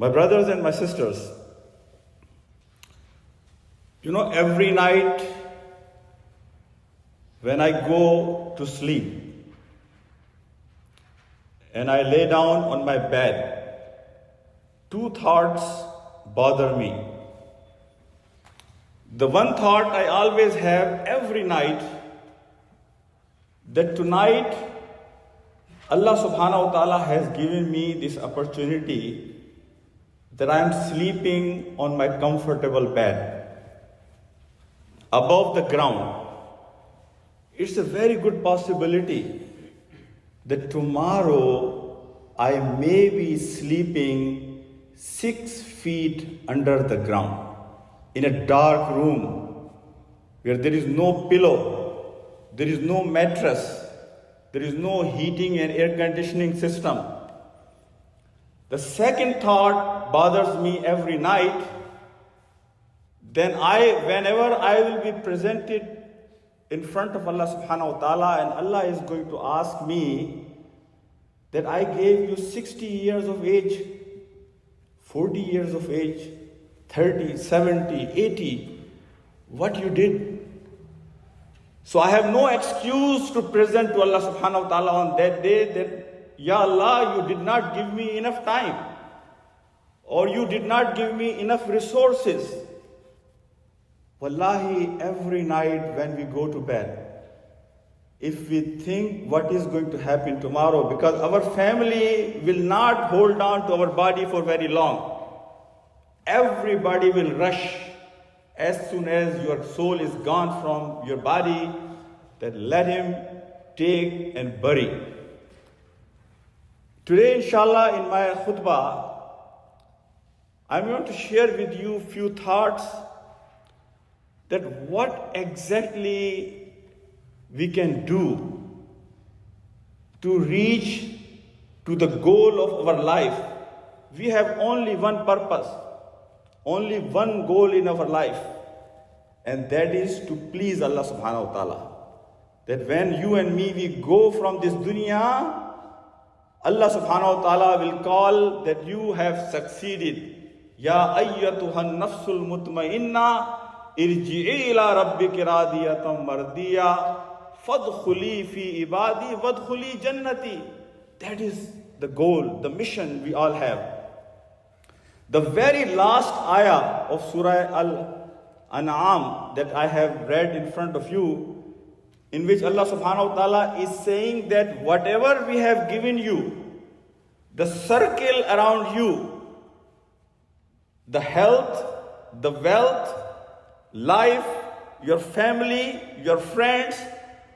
My brothers and my sisters, every night when I go to sleep and I lay down on my bed, two thoughts bother me. The one thought I always have every night, that tonight Allah SWT has given me this opportunity that I am sleeping on my comfortable bed above the ground. It's a very good possibility that tomorrow I may be sleeping 6 feet under the ground in a dark room where there is no pillow, there is no mattress, there is no heating and air conditioning system. The second thought bothers me every night. Then whenever I will be presented in front of Allah SWT, and Allah is going to ask me that I gave you 60 years of age, 40 years of age, 30, 70, 80, what you did. So I have no excuse to present to Allah SWT on that day that, Ya Allah, you did not give me enough time, or you did not give me enough resources. Wallahi, every night when we go to bed, if we think what is going to happen tomorrow, because our family will not hold on to our body for very long. Everybody will rush as soon as your soul is gone from your body, that let him take and bury. Today, inshallah, in my khutbah, I'm going to share with you a few thoughts that what exactly we can do to reach to the goal of our life. We have only one purpose, only one goal in our life, and that is to please Allah SWT. That when you and me, we go from this dunya, Allah subhanahu wa ta'ala will call that you have succeeded. Ya ayyatuhan nafsul mutmainna irji'i ila rabbiki radiyatan mardiya fadkhuli fi ibadi wadkhuli jannati. That is the goal, the mission we all have. The very last ayah of Surah Al-An'am that I have read in front of you, in which Allah subhanahu wa ta'ala is saying that whatever we have given you, the circle around you, the health, the wealth, life, your family, your friends,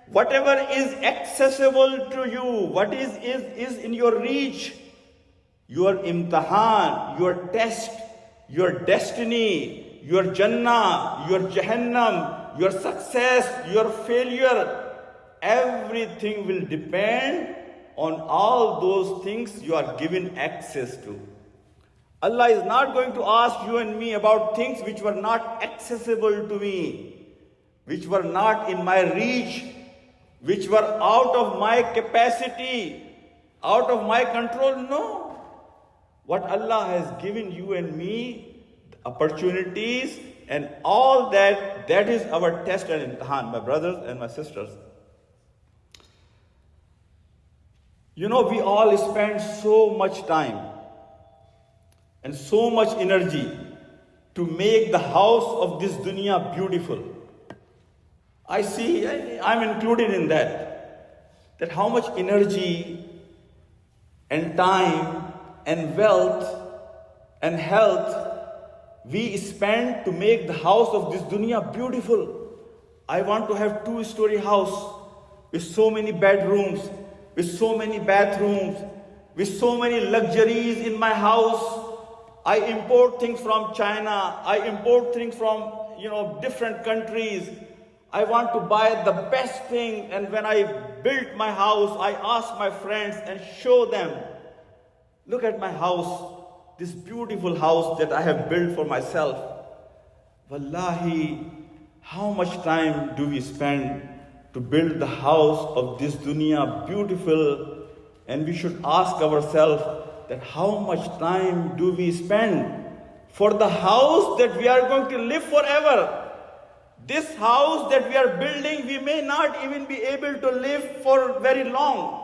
whatever is accessible to you, what is in your reach, your imtihan, your test, your destiny, your Jannah, your Jahannam, your success, your failure, everything will depend on all those things you are given access to. Allah is not going to ask you and me about things which were not accessible to me, which were not in my reach, which were out of my capacity, out of my control. No. What Allah has given you and me, the opportunities and all that, that is our test and imtihan, my brothers and my sisters. We all spend so much time and so much energy to make the house of this dunya beautiful. I see, I'm included in that how much energy and time and wealth and health we spend to make the house of this dunya beautiful. I want to have 2-story house with so many bedrooms, with so many bathrooms, with so many luxuries in my house. I import things from China. I import things from, different countries. I want to buy the best thing. And when I built my house, I asked my friends and show them, look at my house, this beautiful house that I have built for myself. Wallahi, how much time do we spend to build the house of this dunya beautiful? And we should ask ourselves, that how much time do we spend for the house that we are going to live forever. This house that we are building, we may not even be able to live for very long.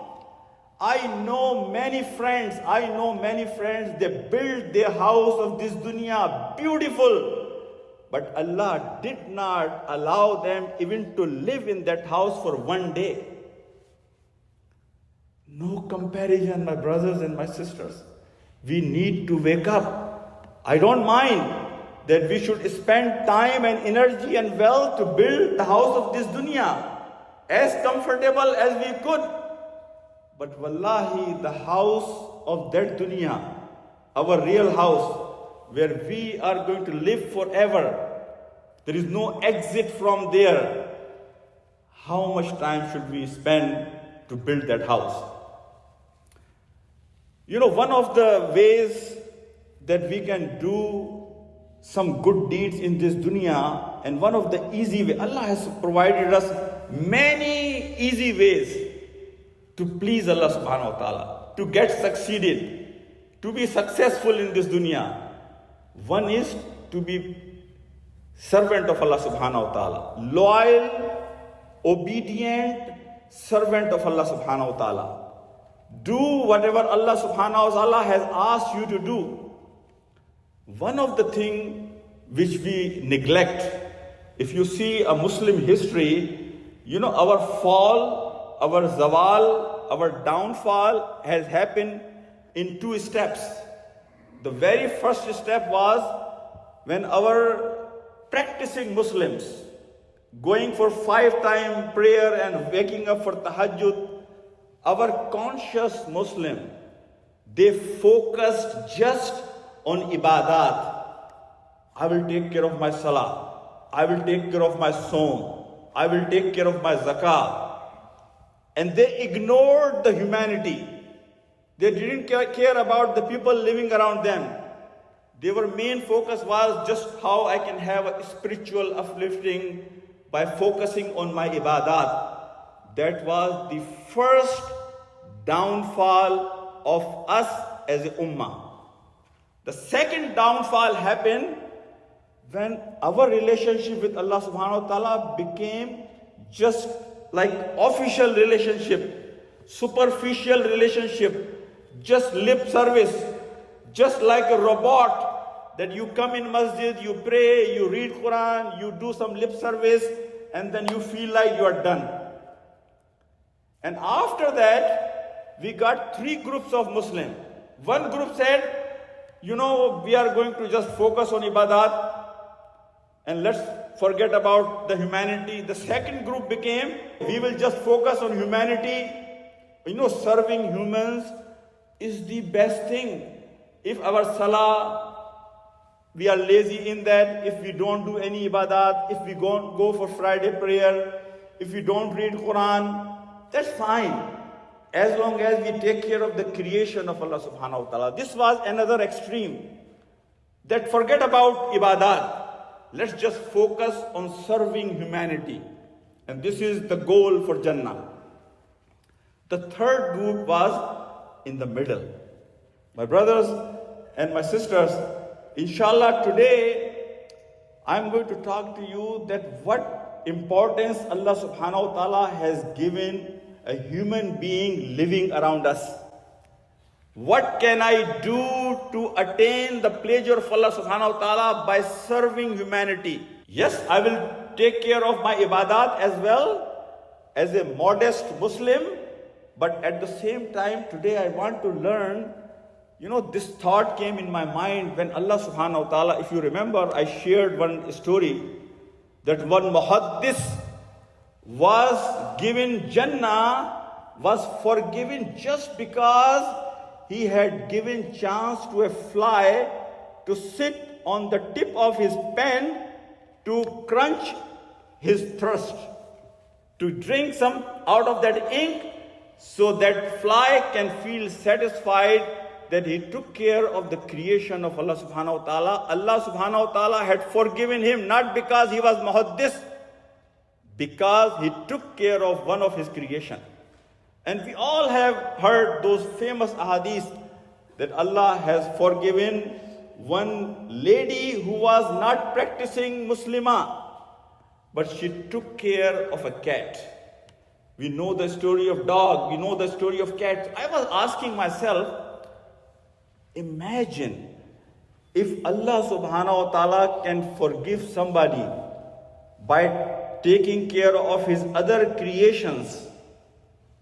I know many friends, they built their house of this dunya beautiful, but Allah did not allow them even to live in that house for one day. No comparison, my brothers and my sisters. We need to wake up. I don't mind that we should spend time and energy and wealth to build the house of this dunya as comfortable as we could. But wallahi, the house of that dunya, our real house, where we are going to live forever, there is no exit from there. How much time should we spend to build that house? One of the ways that we can do some good deeds in this dunya, and one of the easy ways, Allah has provided us many easy ways to please Allah subhanahu wa ta'ala, to get succeeded, to be successful in this dunya. One is to be servant of Allah subhanahu wa ta'ala, loyal, obedient servant of Allah subhanahu wa ta'ala. Do whatever Allah subhanahu wa ta'ala has asked you to do. One of the things which we neglect, if you see a Muslim history, our fall, our zawal, our downfall has happened in two steps. The very first step was when our practicing Muslims, going for 5-time prayer and waking up for tahajjud, our conscious Muslim, they focused just on ibadat. I will take care of my salah. I will take care of my saum. I will take care of my zakah. And they ignored the humanity. They didn't care about the people living around them. Their main focus was just how I can have a spiritual uplifting by focusing on my ibadat. That was the first downfall of us as a ummah. The second downfall happened when our relationship with Allah subhanahu wa ta'ala became just like official relationship, superficial relationship, just lip service, just like a robot that you come in masjid, you pray, you read Quran, you do some lip service, and then you feel like you are done. And after that, we got 3 groups of Muslims. One group said, we are going to just focus on ibadat and let's forget about the humanity. The second group became, we will just focus on humanity. Serving humans is the best thing. If our salah, we are lazy in that, if we don't do any ibadat, if we go for Friday prayer, if we don't read Quran, that's fine, as long as we take care of the creation of Allah subhanahu wa ta'ala. This was another extreme, that forget about ibadat. Let's just focus on serving humanity. And this is the goal for Jannah. The third group was in the middle. My brothers and my sisters, inshallah today, I'm going to talk to you that what importance Allah subhanahu wa ta'ala has given a human being living around us. What can I do to attain the pleasure of Allah subhanahu wa ta'ala by serving humanity? Yes, I will take care of my ibadat as well as a modest Muslim, but at the same time today I want to learn, this thought came in my mind when Allah subhanahu wa ta'ala, if you remember, I shared one story that one muhaddis was given Jannah, was forgiven just because he had given chance to a fly to sit on the tip of his pen to crunch his thirst, to drink some out of that ink so that fly can feel satisfied that he took care of the creation of Allah subhanahu wa ta'ala. Allah subhanahu wa ta'ala had forgiven him not because he was muhaddis, because he took care of one of his creation. And we all have heard those famous ahadith that Allah has forgiven one lady who was not practicing Muslimah, but she took care of a cat. We know the story of dog, we know the story of cat. I was asking myself, imagine if Allah SWT can forgive somebody by taking care of his other creations,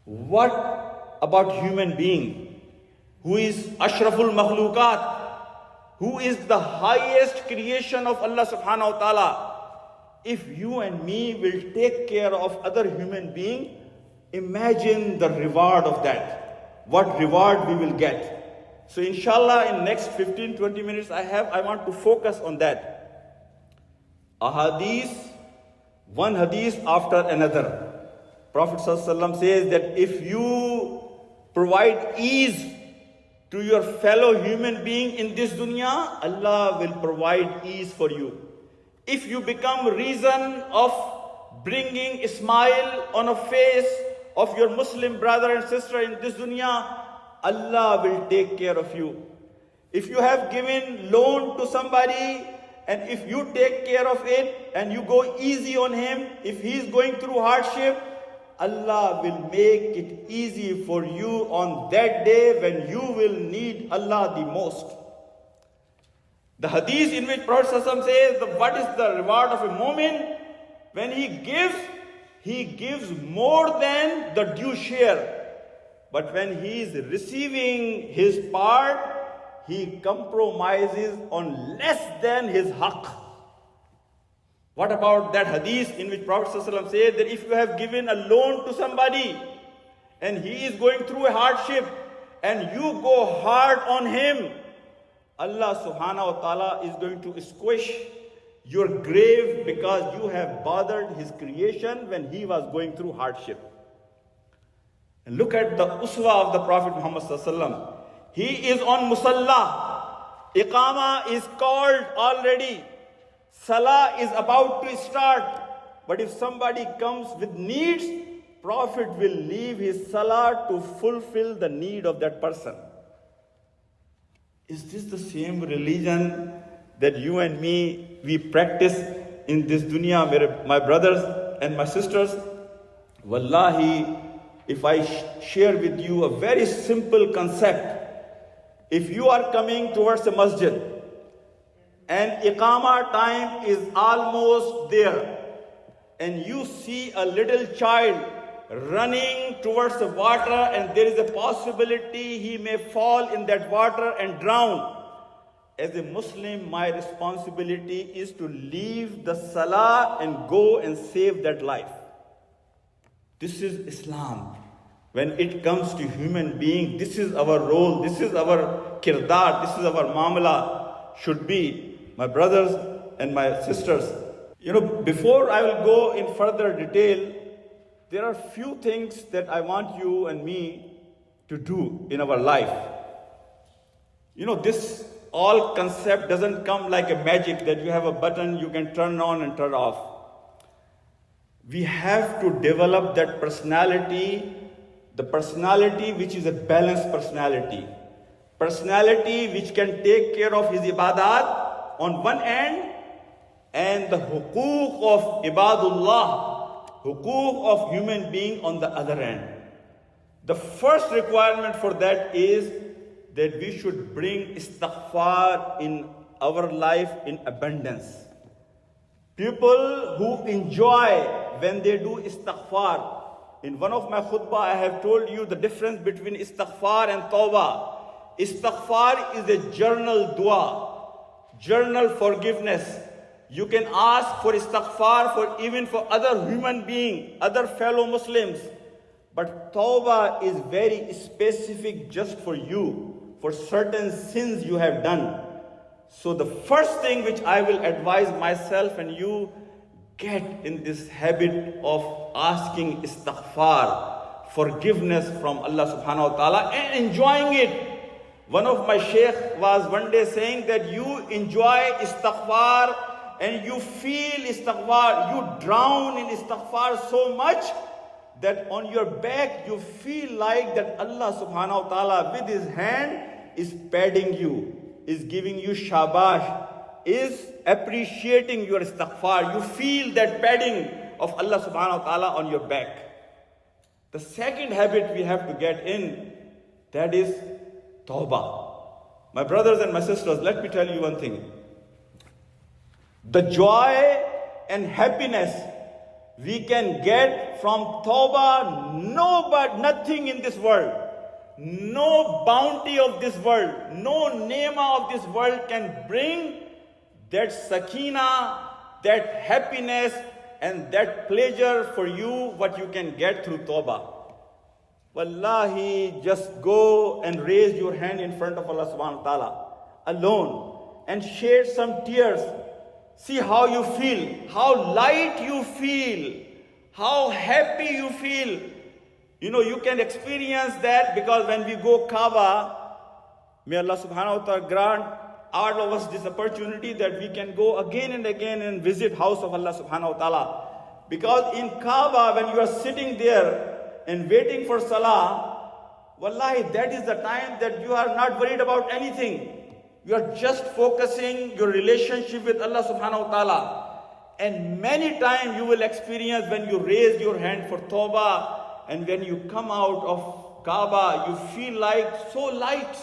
what about human being who is Ashraful Makhlukat, who is the highest creation of Allah SWT? If you and me will take care of other human being, imagine the reward of that. What reward we will get. So inshallah, in next 15-20 minutes I want to focus on that. A hadith, one hadith after another. Prophet ﷺ says that if you provide ease to your fellow human being in this dunya, Allah will provide ease for you. If you become reason of bringing a smile on a face of your Muslim brother and sister in this dunya, Allah will take care of you. If you have given loan to somebody, and if you take care of it and you go easy on him, if he is going through hardship, Allah will make it easy for you on that day when you will need Allah the most. The hadith in which Prophet ﷺ says, what is the reward of a mu'min? When he gives more than the due share. But when he is receiving his part, he compromises on less than his haqq. What about that hadith in which Prophet ﷺ said that if you have given a loan to somebody and he is going through a hardship and you go hard on him, Allah subhanahu wa ta'ala is going to squish your grave because you have bothered his creation when he was going through hardship. And look at the uswa of the Prophet Muhammad sallallahu alaihi wasallam. He is on musalla. Iqama is called already. Salah is about to start. But if somebody comes with needs, Prophet will leave his salah to fulfill the need of that person. Is this the same religion that you and me, we practice in this dunya, my brothers and my sisters? Wallahi, if I share with you a very simple concept, if you are coming towards a masjid and iqama time is almost there and you see a little child running towards the water and there is a possibility he may fall in that water and drown, as a Muslim, my responsibility is to leave the salah and go and save that life. This is Islam. When it comes to human being, this is our role, this is our kirdar, this is our mamla should be, my brothers and my sisters. Before I will go in further detail, there are few things that I want you and me to do in our life. This all concept doesn't come like a magic that you have a button you can turn on and turn off. We have to develop that personality, the personality which is a balanced personality. Personality which can take care of his ibadat on one end and the huquq of ibadullah, huquq of human being on the other end. The first requirement for that is that we should bring istighfar in our life in abundance. People who enjoy when they do istighfar. In one of my khutbah, I have told you the difference between istighfar and tawbah. Istighfar is a journal dua, journal forgiveness. You can ask for istighfar even for other human beings, other fellow Muslims. But tawbah is very specific just for you, for certain sins you have done. So the first thing which I will advise myself and you, get in this habit of asking istighfar, forgiveness from Allah subhanahu wa ta'ala and enjoying it. One of my sheikh was one day saying that you enjoy istighfar and you feel istighfar, you drown in istighfar so much that on your back you feel like that Allah subhanahu wa ta'ala with his hand is padding you, is giving you shabash, is appreciating your istighfar. You feel that padding of Allah subhanahu wa ta'ala on your back. The second habit we have to get in, that is tawbah. My brothers and my sisters, let me tell you one thing. The joy and happiness we can get from tawbah, nothing in this world, no bounty of this world, no neema of this world can bring that sakina, that happiness, and that pleasure for you, what you can get through tawbah. Wallahi, just go and raise your hand in front of Allah SWT alone and shed some tears. See how you feel, how light you feel, how happy you feel. You know, you can experience that because when we go Kaaba, may Allah subhanahu wa ta'ala grant all of us this opportunity that we can go again and again and visit house of Allah subhanahu wa ta'ala. Because in Kaaba, when you are sitting there and waiting for salah, wallahi, that is the time that you are not worried about anything. You are just focusing your relationship with Allah subhanahu wa ta'ala. And many times you will experience when you raise your hand for tawbah and when you come out of Kaaba, you feel like so light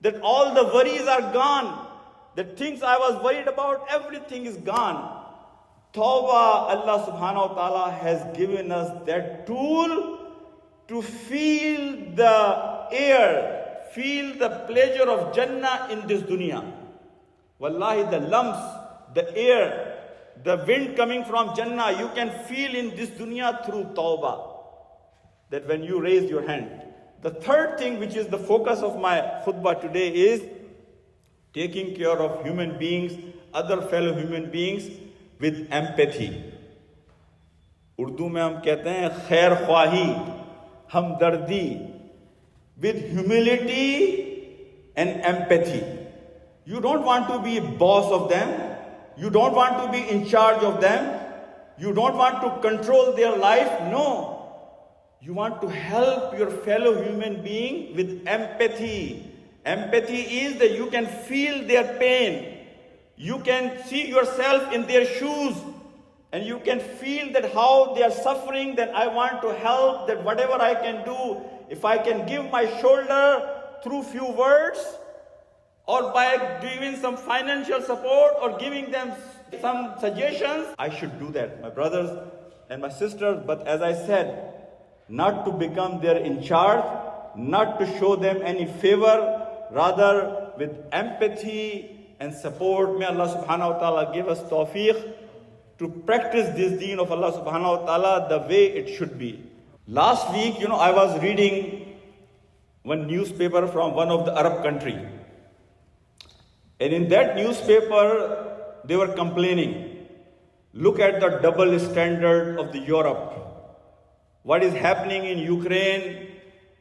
that all the worries are gone. The things I was worried about, everything is gone. Tawbah, Allah subhanahu wa ta'ala has given us that tool to feel the air, feel the pleasure of Jannah in this dunya. Wallahi, the lumps, the air, the wind coming from Jannah, you can feel in this dunya through tawbah. That when you raise your hand. The third thing, which is the focus of my khutbah today, is taking care of human beings, other fellow human beings, with empathy. Urdu में हम कहते हैं खैर ख्वाही, हमदर्दी, with humility and empathy. You don't want to be boss of them. You don't want to be in charge of them. You don't want to control their life. No. You want to help your fellow human being with empathy. Empathy is that you can feel their pain. You can see yourself in their shoes. And you can feel that how they are suffering, that I want to help, that whatever I can do, if I can give my shoulder through few words, or by giving some financial support, or giving them some suggestions, I should do that, my brothers and my sisters. But as I said, not to become their in charge, not to show them any favor, rather with empathy and support. May Allah subhanahu wa ta'ala give us tawfiq to practice this deen of Allah subhanahu wa ta'ala the way it should be. Last week, I was reading one newspaper from one of the Arab country. And in that newspaper, they were complaining. Look at the double standard of the Europe. What is happening in Ukraine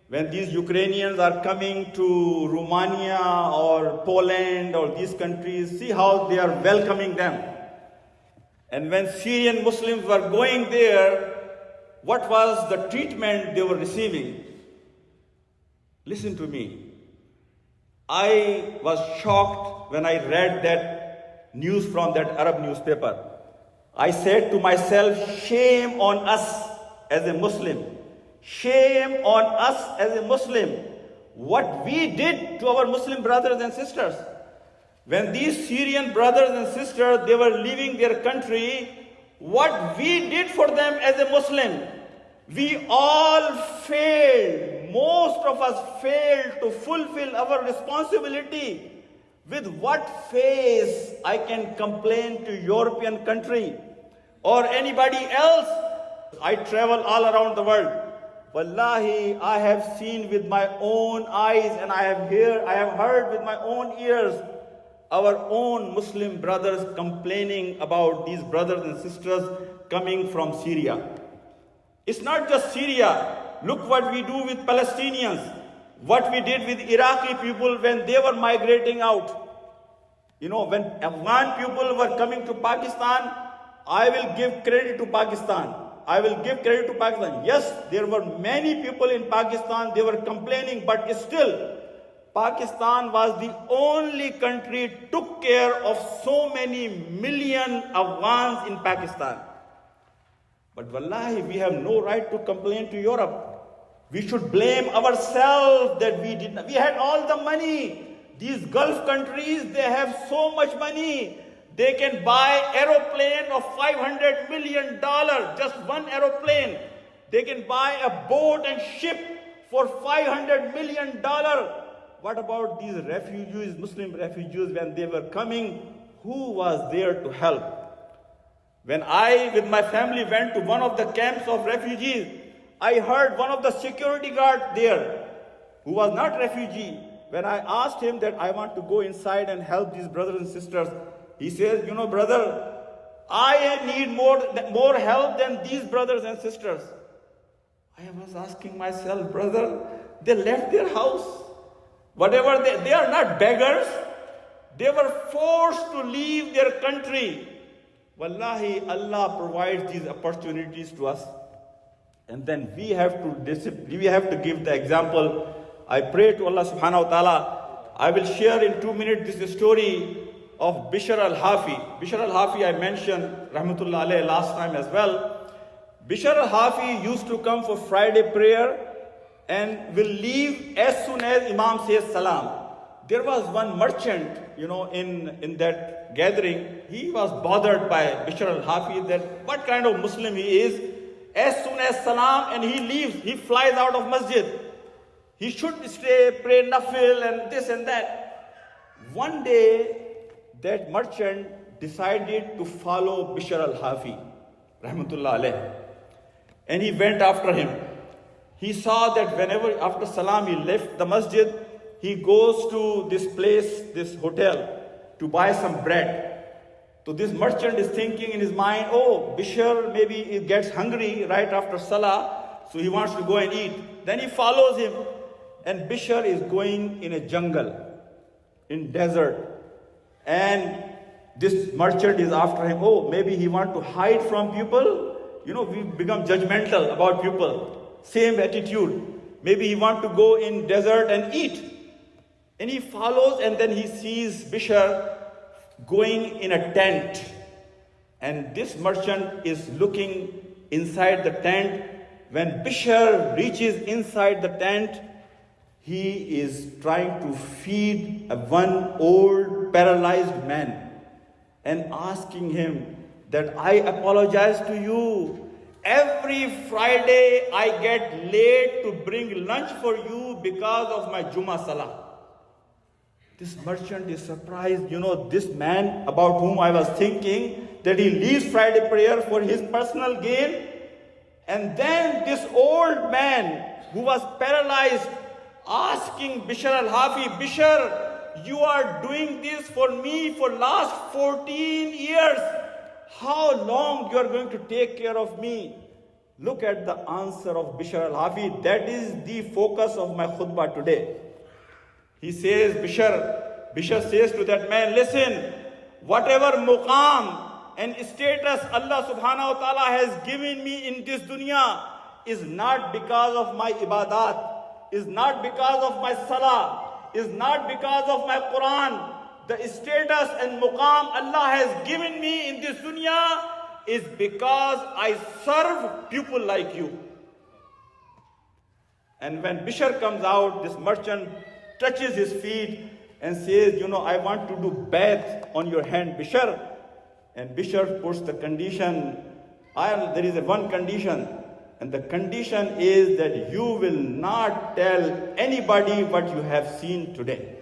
when these Ukrainians are coming to Romania or Poland or these countries, see how they are welcoming them. And when Syrian Muslims were going there, what was the treatment they were receiving? Listen to me. I was shocked when I read that news from that Arab newspaper. I said to myself, shame on us as a Muslim. Shame on us as a Muslim. What we did to our Muslim brothers and sisters. When these Syrian brothers and sisters, they were leaving their country, what we did for them as a Muslim, we all failed. Most of us failed to fulfill our responsibility. With what face I can complain to European country or anybody else? I travel all around the world. Wallahi, I have seen with my own eyes and I have heard with my own ears our own Muslim brothers complaining about these brothers and sisters coming from Syria. It's not just Syria. Look what we do with Palestinians. What we did with Iraqi people when they were migrating out. When Afghan people were coming to Pakistan, I will give credit to Pakistan. Yes, there were many people in Pakistan, they were complaining, but still, Pakistan was the only country took care of so many million Afghans in Pakistan. But wallahi, we have no right to complain to Europe. We should blame ourselves that we did not. We had all the money. These Gulf countries, they have so much money. They can buy aeroplane of $500 million, just one aeroplane. They can buy a boat and ship for $500 million. What about these refugees, Muslim refugees, when they were coming? Who was there to help? When I, with my family, went to one of the camps of refugees, I heard one of the security guards there, who was not refugee. When I asked him that I want to go inside and help these brothers and sisters, he says, brother, I need more help than these brothers and sisters. I was asking myself, brother, they left their house. Whatever they are not beggars. They were forced to leave their country. Wallahi, Allah provides these opportunities to us. And then we have to give the example. I pray to Allah SWT. I will share in 2 minutes this story of Bishr al-Hafi. Bishr al-Hafi I mentioned, rahmatullah alayhi, last time as well. Bishr al-Hafi used to come for Friday prayer and will leave as soon as Imam says salam. There was one merchant, in that gathering. He was bothered by Bishr al-Hafi that what kind of Muslim he is. As soon as salam and he leaves, he flies out of masjid. He should stay, pray nafil and this and that. One day, that merchant decided to follow Bishr al-Hafi, rahmatullah alayh. And he went after him. He saw that whenever after salam he left the masjid, he goes to this place, this hotel, to buy some bread. So this merchant is thinking in his mind, Bishr maybe he gets hungry right after salah, so he wants to go and eat. Then he follows him, and Bishr is going in a jungle, in desert. And this merchant is after him. Maybe he wants to hide from people. We become judgmental about people. Same attitude. Maybe he wants to go in desert and eat. And he follows, and then he sees Bishr going in a tent. And this merchant is looking inside the tent. When Bishr reaches inside the tent, he is trying to feed one old paralyzed man and asking him that I apologize to you. Every Friday I get late to bring lunch for you because of my Jummah Salah. This merchant is surprised. This man about whom I was thinking that he leaves Friday prayer for his personal gain. And then this old man who was paralyzed asking Bishr al-Hafi, Bishr, you are doing this for me for last 14 years. How long you are going to take care of me? Look at the answer of Bishr al-Hafi. That is the focus of my khutbah today. He says, Bishr says to that man, listen, whatever muqam and status Allah subhanahu wa ta'ala has given me in this dunya is not because of my ibadat, is not because of my salah, is not because of my Quran. The status and muqam Allah has given me in this dunya is because I serve people like you. And when Bishr comes out, this merchant touches his feet and says, I want to do bath on your hand, Bishr. And Bishr puts the condition, there is one condition, and the condition is that you will not tell anybody what you have seen today.